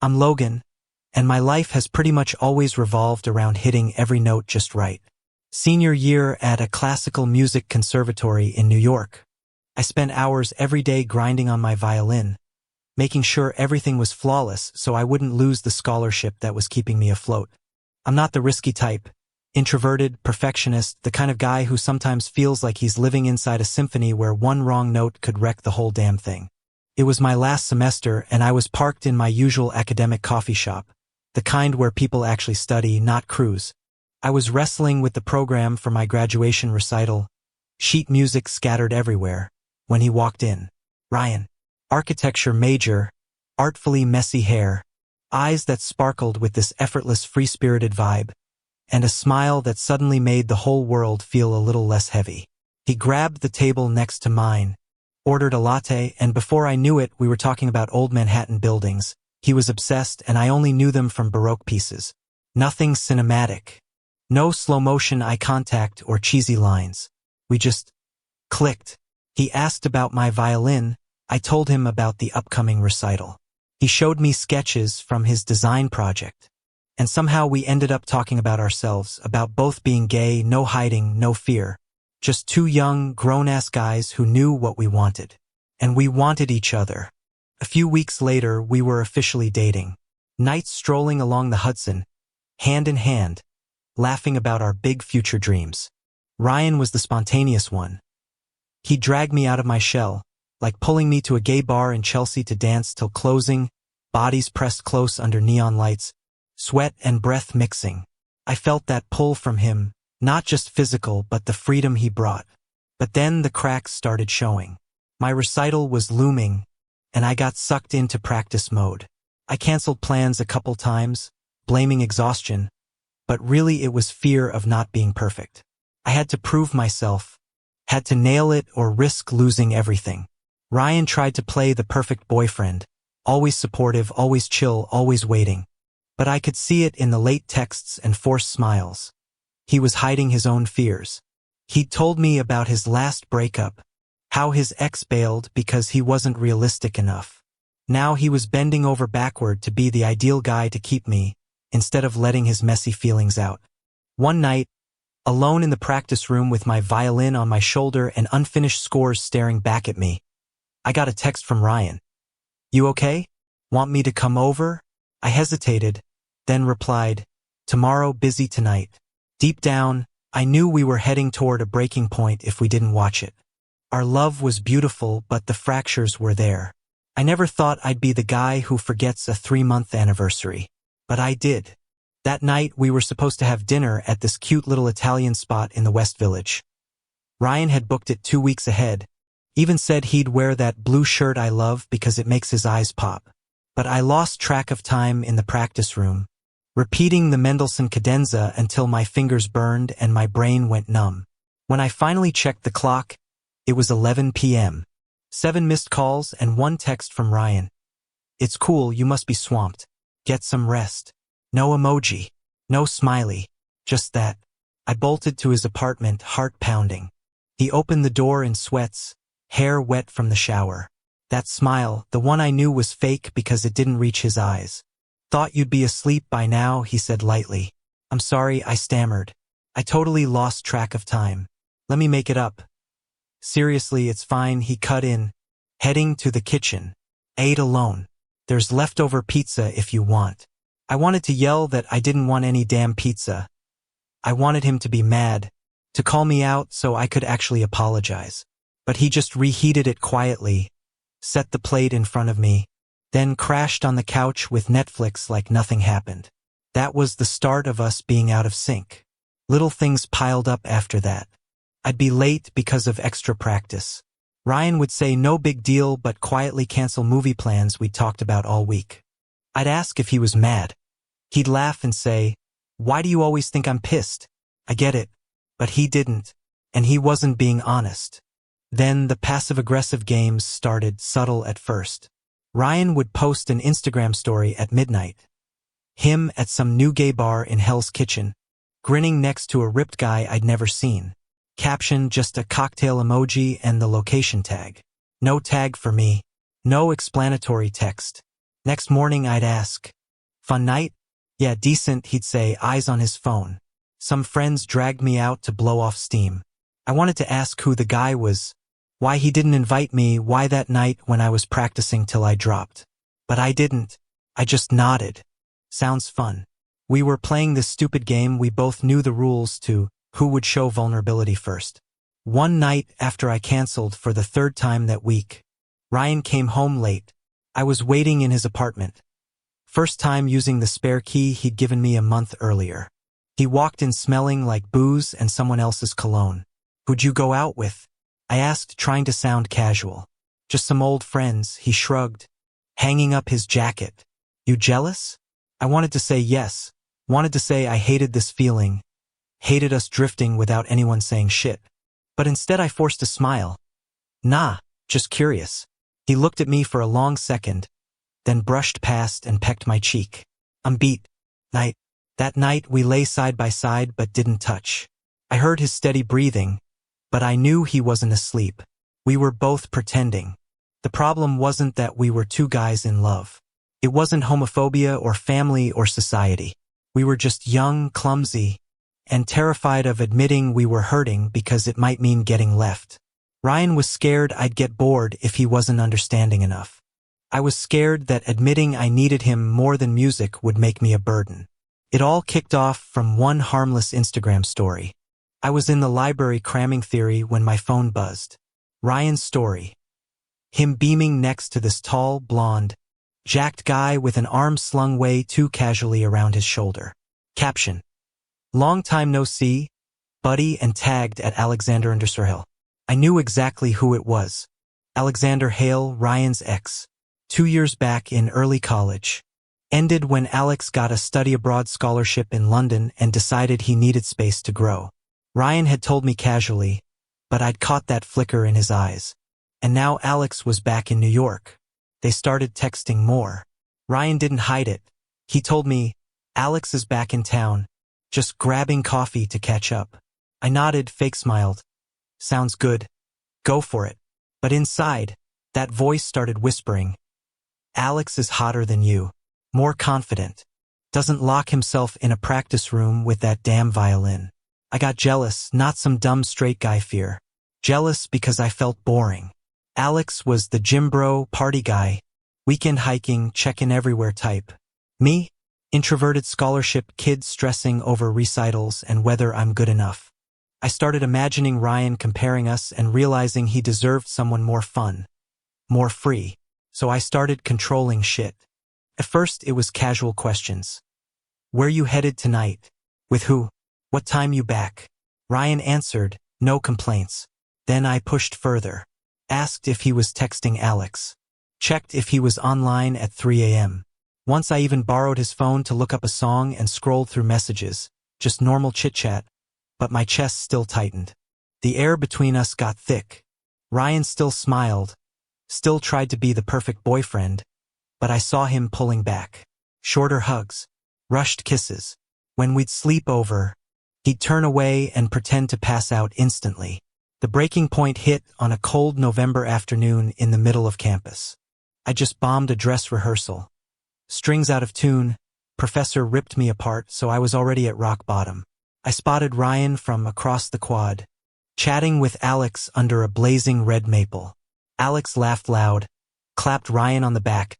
I'm Logan, and my life has pretty much always revolved around hitting every note just right. Senior year at a classical music conservatory in New York. I spent hours every day grinding on my violin, making sure everything was flawless so I wouldn't lose the scholarship that was keeping me afloat. I'm not the risky type, introverted, perfectionist, the kind of guy who sometimes feels like he's living inside a symphony where one wrong note could wreck the whole damn thing. It was my last semester and I was parked in my usual academic coffee shop, the kind where people actually study, not cruise. I was wrestling with the program for my graduation recital, sheet music scattered everywhere, when he walked in. Ryan. Architecture major, artfully messy hair, eyes that sparkled with this effortless free-spirited vibe, and a smile that suddenly made the whole world feel a little less heavy. He grabbed the table next to mine, ordered a latte, and before I knew it, we were talking about old Manhattan buildings. He was obsessed, and I only knew them from Baroque pieces. Nothing cinematic. No slow-motion eye contact or cheesy lines. We just clicked. He asked about my violin. I told him about the upcoming recital. He showed me sketches from his design project. And somehow we ended up talking about ourselves, about both being gay, no hiding, no fear. Just two young, grown-ass guys who knew what we wanted. And we wanted each other. A few weeks later, we were officially dating. Nights strolling along the Hudson, hand in hand, laughing about our big future dreams. Ryan was the spontaneous one. He dragged me out of my shell, like pulling me to a gay bar in Chelsea to dance till closing, bodies pressed close under neon lights, sweat and breath mixing. I felt that pull from him, not just physical but the freedom he brought. But then the cracks started showing. My recital was looming, and I got sucked into practice mode. I canceled plans a couple times, blaming exhaustion, but really it was fear of not being perfect. I had to prove myself, had to nail it or risk losing everything. Ryan tried to play the perfect boyfriend, always supportive, always chill, always waiting. But I could see it in the late texts and forced smiles. He was hiding his own fears. He'd told me about his last breakup, how his ex bailed because he wasn't realistic enough. Now he was bending over backward to be the ideal guy to keep me, instead of letting his messy feelings out. One night, alone in the practice room with my violin on my shoulder and unfinished scores staring back at me, I got a text from Ryan. "You okay? Want me to come over?" I hesitated, then replied, "Tomorrow, busy tonight." Deep down, I knew we were heading toward a breaking point if we didn't watch it. Our love was beautiful, but the fractures were there. I never thought I'd be the guy who forgets a 3-month anniversary. But I did. That night, we were supposed to have dinner at this cute little Italian spot in the West Village. Ryan had booked it 2 weeks ahead, even said he'd wear that blue shirt I love because it makes his eyes pop. But I lost track of time in the practice room, repeating the Mendelssohn cadenza until my fingers burned and my brain went numb. When I finally checked the clock, it was 11 p.m. 7 missed calls and 1 text from Ryan. "It's cool, you must be swamped. Get some rest." No emoji, no smiley, just that. I bolted to his apartment, heart pounding. He opened the door in sweats, hair wet from the shower. That smile, the one I knew was fake because it didn't reach his eyes. "Thought you'd be asleep by now," he said lightly. "I'm sorry," I stammered. I totally lost track of time. "Let me make it up." "Seriously, it's fine," he cut in, heading to the kitchen. "Ate alone. There's leftover pizza if you want." I wanted to yell that I didn't want any damn pizza. I wanted him to be mad, to call me out so I could actually apologize. But he just reheated it quietly, set the plate in front of me, then crashed on the couch with Netflix like nothing happened. That was the start of us being out of sync. Little things piled up after that. I'd be late because of extra practice. Ryan would say no big deal but quietly cancel movie plans we'd talked about all week. I'd ask if he was mad. He'd laugh and say, "Why do you always think I'm pissed?" I get it, but he didn't, and he wasn't being honest. Then the passive-aggressive games started, subtle at first. Ryan would post an Instagram story at midnight. Him at some new gay bar in Hell's Kitchen, grinning next to a ripped guy I'd never seen. Caption just a cocktail emoji and the location tag. No tag for me. No explanatory text. Next morning I'd ask, "Fun night?" "Yeah, decent," he'd say, eyes on his phone. Some friends dragged me out to blow off steam. I wanted to ask who the guy was, why he didn't invite me, why that night when I was practicing till I dropped. But I didn't. I just nodded. Sounds fun. We were playing this stupid game we both knew the rules to, who would show vulnerability first. One night after I canceled for the third time that week, Ryan came home late. I was waiting in his apartment. First time using the spare key he'd given me a month earlier. He walked in smelling like booze and someone else's cologne. "Who'd you go out with?" I asked, trying to sound casual. "Just some old friends," he shrugged, hanging up his jacket. "You jealous?" I wanted to say yes, wanted to say I hated this feeling, hated us drifting without anyone saying shit. But instead I forced a smile. "Nah, just curious." He looked at me for a long second, then brushed past and pecked my cheek. "I'm beat." That night we lay side by side but didn't touch. I heard his steady breathing, but I knew he wasn't asleep. We were both pretending. The problem wasn't that we were two guys in love. It wasn't homophobia or family or society. We were just young, clumsy, and terrified of admitting we were hurting because it might mean getting left. Ryan was scared I'd get bored if he wasn't understanding enough. I was scared that admitting I needed him more than music would make me a burden. It all kicked off from one harmless Instagram story. I was in the library cramming theory when my phone buzzed. Ryan's story. Him beaming next to this tall, blonde, jacked guy with an arm slung way too casually around his shoulder. Caption: "Long time no see, buddy," and tagged at Alexander_Hale. I knew exactly who it was. Alexander Hale, Ryan's ex. 2 years back in early college. Ended when Alex got a study abroad scholarship in London and decided he needed space to grow. Ryan had told me casually, but I'd caught that flicker in his eyes. And now Alex was back in New York. They started texting more. Ryan didn't hide it. He told me, "Alex is back in town, just grabbing coffee to catch up." I nodded, fake smiled. "Sounds good. Go for it." But inside, that voice started whispering, "Alex is hotter than you. More confident. Doesn't lock himself in a practice room with that damn violin." I got jealous, not some dumb straight guy fear. Jealous because I felt boring. Alex was the gym bro, party guy, weekend hiking, check-in everywhere type. Me? Introverted scholarship kid stressing over recitals and whether I'm good enough. I started imagining Ryan comparing us and realizing he deserved someone more fun, more free. So I started controlling shit. At first it was casual questions. "Where you headed tonight? With who? What time you back?" Ryan answered, no complaints. Then I pushed further. Asked if he was texting Alex. Checked if he was online at 3 a.m. Once I even borrowed his phone to look up a song and scrolled through messages. Just normal chit-chat. But my chest still tightened. The air between us got thick. Ryan still smiled, still tried to be the perfect boyfriend, but I saw him pulling back. Shorter hugs, rushed kisses. When we'd sleep over, he'd turn away and pretend to pass out instantly. The breaking point hit on a cold November afternoon in the middle of campus. I just bombed a dress rehearsal. Strings out of tune, professor ripped me apart, so I was already at rock bottom. I spotted Ryan from across the quad, chatting with Alex under a blazing red maple. Alex laughed loud, clapped Ryan on the back,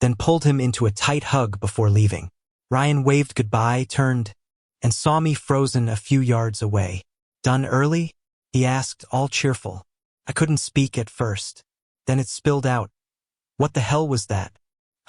then pulled him into a tight hug before leaving. Ryan waved goodbye, turned, and saw me frozen a few yards away. "Done early?" he asked, all cheerful. I couldn't speak at first. Then it spilled out. "What the hell was that?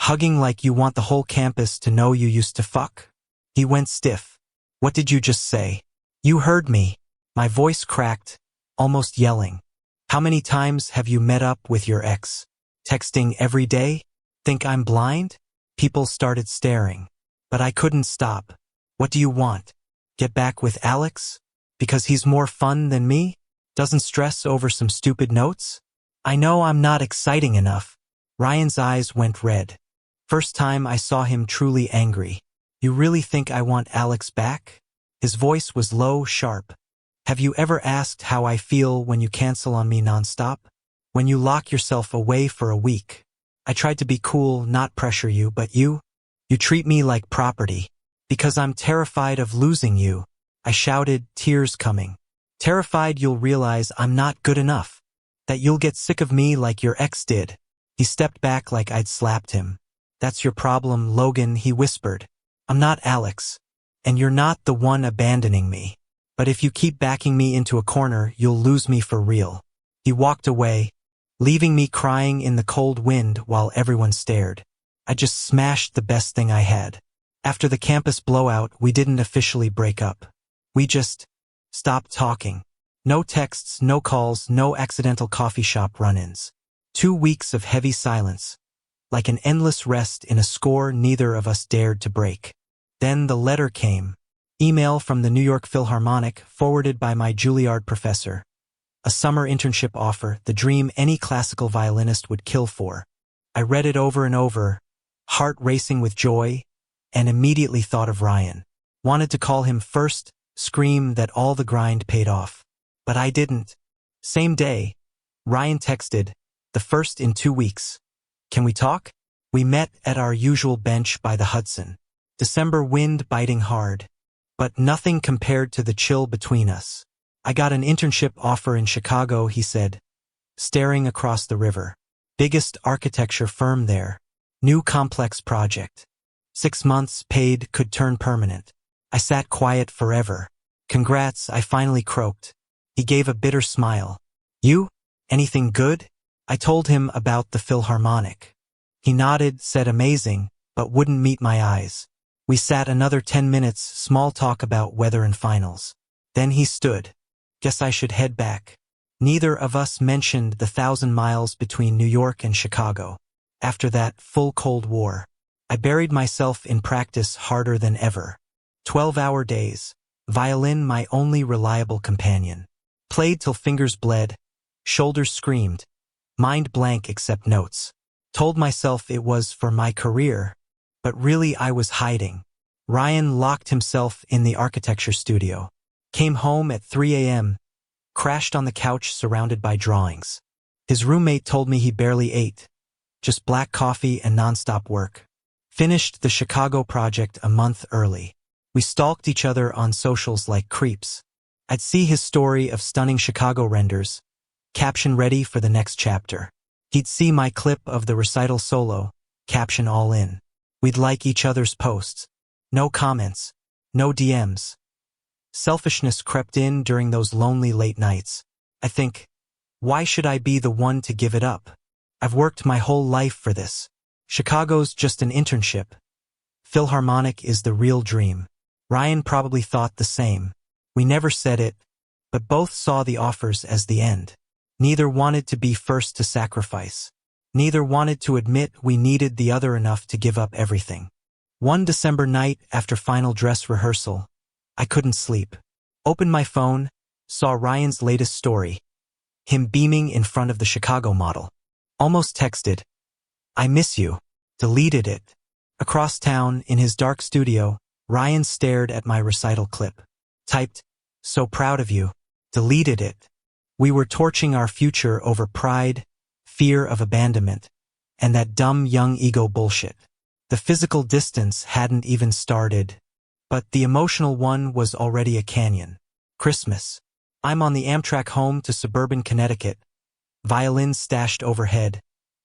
Hugging like you want the whole campus to know you used to fuck?" He went stiff. "What did you just say?" "You heard me." My voice cracked, almost yelling. "How many times have you met up with your ex? Texting every day? Think I'm blind?" People started staring. But I couldn't stop. "What do you want? Get back with Alex? Because he's more fun than me? Doesn't stress over some stupid notes? I know I'm not exciting enough." Ryan's eyes went red. First time I saw him truly angry. "You really think I want Alex back?" His voice was low, sharp. "Have you ever asked how I feel when you cancel on me nonstop? When you lock yourself away for a week? I tried to be cool, not pressure you, but you treat me like property. Because I'm terrified of losing you, I shouted, tears coming. Terrified you'll realize I'm not good enough. That you'll get sick of me like your ex did. He stepped back like I'd slapped him. That's your problem, Logan, he whispered. I'm not Alex. And you're not the one abandoning me. But if you keep backing me into a corner, you'll lose me for real. He walked away, leaving me crying in the cold wind while everyone stared. I just smashed the best thing I had. After the campus blowout, we didn't officially break up. We just stopped talking. No texts, no calls, no accidental coffee shop run-ins. 2 weeks of heavy silence, like an endless rest in a score neither of us dared to break. Then the letter came. Email from the New York Philharmonic, forwarded by my Juilliard professor. A summer internship offer, the dream any classical violinist would kill for. I read it over and over, heart racing with joy, and immediately thought of Ryan. Wanted to call him first, scream that all the grind paid off. But I didn't. Same day, Ryan texted, the first in 2 weeks. Can we talk? We met at our usual bench by the Hudson. December wind biting hard. But nothing compared to the chill between us. I got an internship offer in Chicago, he said, staring across the river. Biggest architecture firm there. New complex project. 6 months, paid, could turn permanent. I sat quiet forever. Congrats, I finally croaked. He gave a bitter smile. You? Anything good? I told him about the Philharmonic. He nodded, said amazing, but wouldn't meet my eyes. We sat another 10 minutes, small talk about weather and finals. Then he stood. Guess I should head back. Neither of us mentioned the 1,000 miles between New York and Chicago. After that, full Cold War. I buried myself in practice harder than ever. 12-hour days. Violin my only reliable companion. Played till fingers bled. Shoulders screamed. Mind blank except notes. Told myself it was for my career. But really I was hiding. Ryan locked himself in the architecture studio. Came home at 3 a.m., crashed on the couch surrounded by drawings. His roommate told me he barely ate. Just black coffee and nonstop work. Finished the Chicago project a month early. We stalked each other on socials like creeps. I'd see his story of stunning Chicago renders, caption ready for the next chapter. He'd see my clip of the recital solo, caption all in. We'd like each other's posts. No comments. No DMs. Selfishness crept in during those lonely late nights. I think, why should I be the one to give it up? I've worked my whole life for this. Chicago's just an internship. Philharmonic is the real dream. Ryan probably thought the same. We never said it, but both saw the offers as the end. Neither wanted to be first to sacrifice. Neither wanted to admit we needed the other enough to give up everything. One December night after final dress rehearsal, I couldn't sleep. Opened my phone, saw Ryan's latest story. Him beaming in front of the Chicago model. Almost texted, I miss you. Deleted it. Across town, in his dark studio, Ryan stared at my recital clip. Typed, so proud of you. Deleted it. We were torching our future over pride, fear of abandonment, and that dumb young ego bullshit. The physical distance hadn't even started, but the emotional one was already a canyon. Christmas. I'm on the Amtrak home to suburban Connecticut. Violin stashed overhead.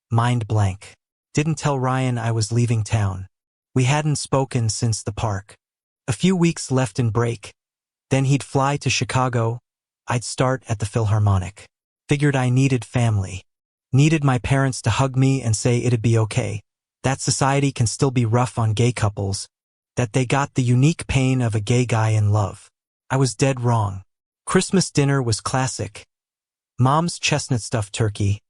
Mind blank. Didn't tell Ryan I was leaving town. We hadn't spoken since the park. A few weeks left in break. Then he'd fly to Chicago. I'd start at the Philharmonic. Figured I needed family. Needed my parents to hug me and say it'd be okay. That society can still be rough on gay couples. That they got the unique pain of a gay guy in love. I was dead wrong. Christmas dinner was classic. Mom's chestnut stuffed turkey.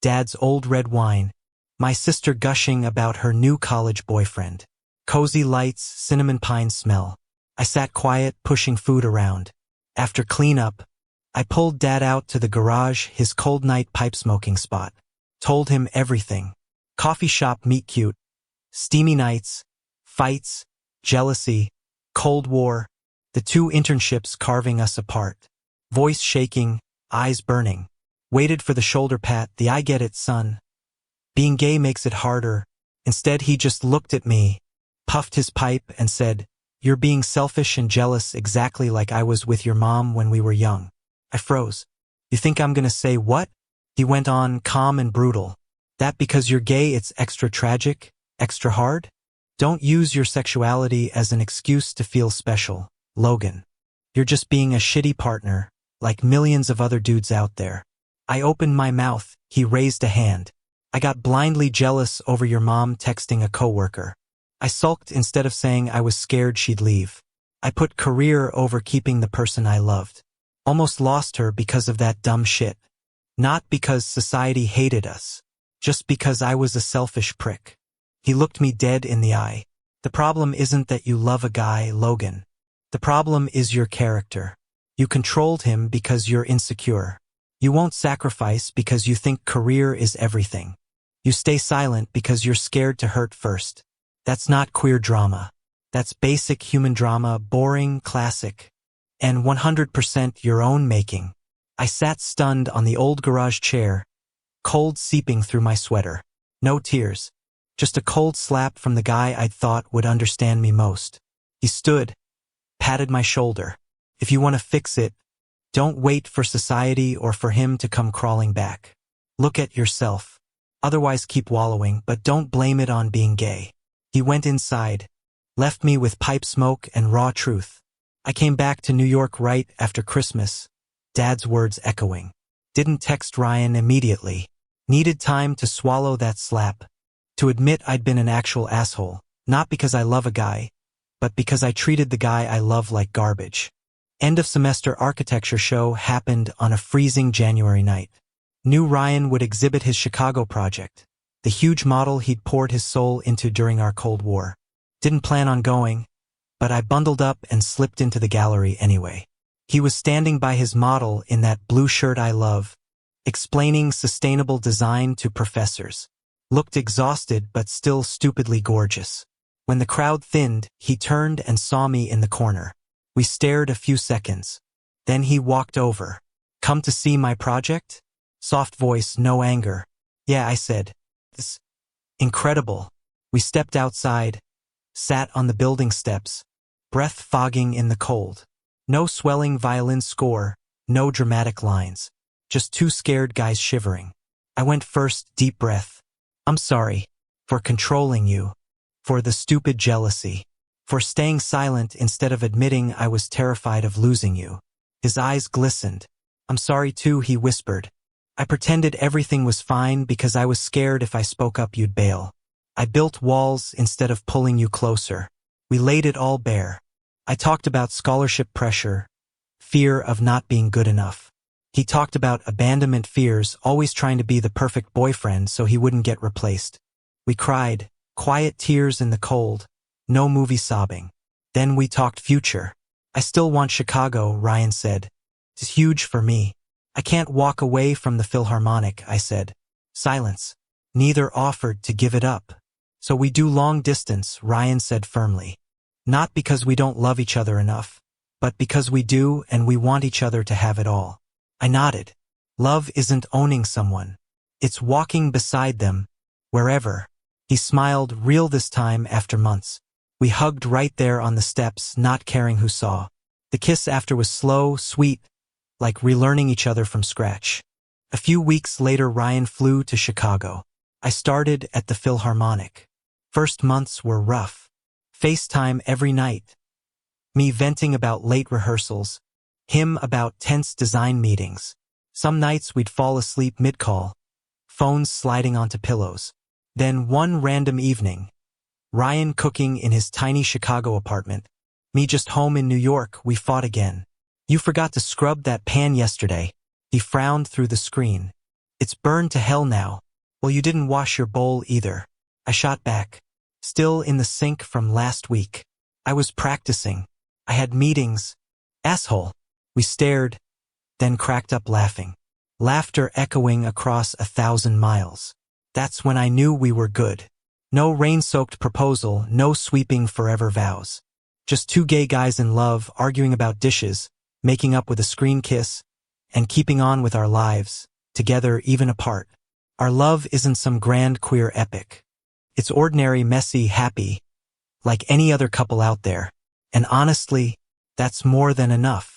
Dad's old red wine. My sister gushing about her new college boyfriend. Cozy lights, cinnamon pine smell. I sat quiet, pushing food around. After cleanup, I pulled Dad out to the garage, his cold night pipe smoking spot. Told him everything. Coffee shop meet cute. Steamy nights. Fights. Jealousy. Cold War. The 2 internships carving us apart. Voice shaking. Eyes burning. Waited for the shoulder pat, the I get it, son. Being gay makes it harder. Instead, he just looked at me, puffed his pipe, and said, "You're being selfish and jealous exactly like I was with your mom when we were young." I froze. "You think I'm gonna say what?" He went on, calm and brutal. "That because you're gay it's extra tragic, extra hard? Don't use your sexuality as an excuse to feel special, Logan. You're just being a shitty partner, like millions of other dudes out there." I opened my mouth. He raised a hand. "I got blindly jealous over your mom texting a coworker." I sulked instead of saying I was scared she'd leave. I put career over keeping the person I loved. Almost lost her because of that dumb shit. Not because society hated us. Just because I was a selfish prick. He looked me dead in the eye. "The problem isn't that you love a guy, Logan. The problem is your character. You controlled him because you're insecure. You won't sacrifice because you think career is everything. You stay silent because you're scared to hurt first. That's not queer drama. That's basic human drama, boring, classic, and 100% your own making." I sat stunned on the old garage chair, cold seeping through my sweater. No tears. Just a cold slap from the guy I'd thought would understand me most. He stood, patted my shoulder. "If you want to fix it, don't wait for society or for him to come crawling back. Look at yourself. Otherwise keep wallowing, but don't blame it on being gay." He went inside, left me with pipe smoke and raw truth. I came back to New York right after Christmas, Dad's words echoing. Didn't text Ryan immediately. Needed time to swallow that slap. To admit I'd been an actual asshole, not because I love a guy, but because I treated the guy I love like garbage. End of semester architecture show happened on a freezing January night. Knew Ryan would exhibit his Chicago project, the huge model he'd poured his soul into during our Cold War. Didn't plan on going, but I bundled up and slipped into the gallery anyway. He was standing by his model in that blue shirt I love, explaining sustainable design to professors. Looked exhausted but still stupidly gorgeous. When the crowd thinned, he turned and saw me in the corner. We stared a few seconds. Then he walked over. "Come to see my project?" Soft voice, no anger. "Yeah," I said. "This incredible." We stepped outside, sat on the building steps, breath fogging in the cold. No swelling violin score, no dramatic lines. Just two scared guys shivering. I went first, deep breath. "I'm sorry. For controlling you. For the stupid jealousy. For staying silent instead of admitting I was terrified of losing you." His eyes glistened. "I'm sorry too," he whispered. "I pretended everything was fine because I was scared if I spoke up you'd bail. I built walls instead of pulling you closer. We laid it all bare. I talked about scholarship pressure, fear of not being good enough. He talked about abandonment fears, always trying to be the perfect boyfriend so he wouldn't get replaced. We cried, quiet tears in the cold, no movie sobbing. Then we talked future. "I still want Chicago," Ryan said. "It's huge for me. I can't walk away from the Philharmonic," I said. Silence. Neither offered to give it up. "So we do long distance," Ryan said firmly. "Not because we don't love each other enough, but because we do and we want each other to have it all." I nodded. Love isn't owning someone. It's walking beside them, wherever. He smiled, real this time after months. We hugged right there on the steps, not caring who saw. The kiss after was slow, sweet, like relearning each other from scratch. A few weeks later, Ryan flew to Chicago. I started at the Philharmonic. First months were rough. FaceTime every night. Me venting about late rehearsals. Him about tense design meetings. Some nights we'd fall asleep mid-call, phones sliding onto pillows. Then one random evening, Ryan cooking in his tiny Chicago apartment, me just home in New York, we fought again. "You forgot to scrub that pan yesterday." He frowned through the screen. "It's burned to hell now." "Well, you didn't wash your bowl either." I shot back. "Still in the sink from last week." "I was practicing. I had meetings." "Asshole." We stared, then cracked up laughing. Laughter echoing across 1,000 miles. That's when I knew we were good. No rain-soaked proposal, no sweeping forever vows. Just two gay guys in love, arguing about dishes, making up with a screen kiss, and keeping on with our lives, together even apart. Our love isn't some grand queer epic. It's ordinary, messy, happy, like any other couple out there. And honestly, that's more than enough.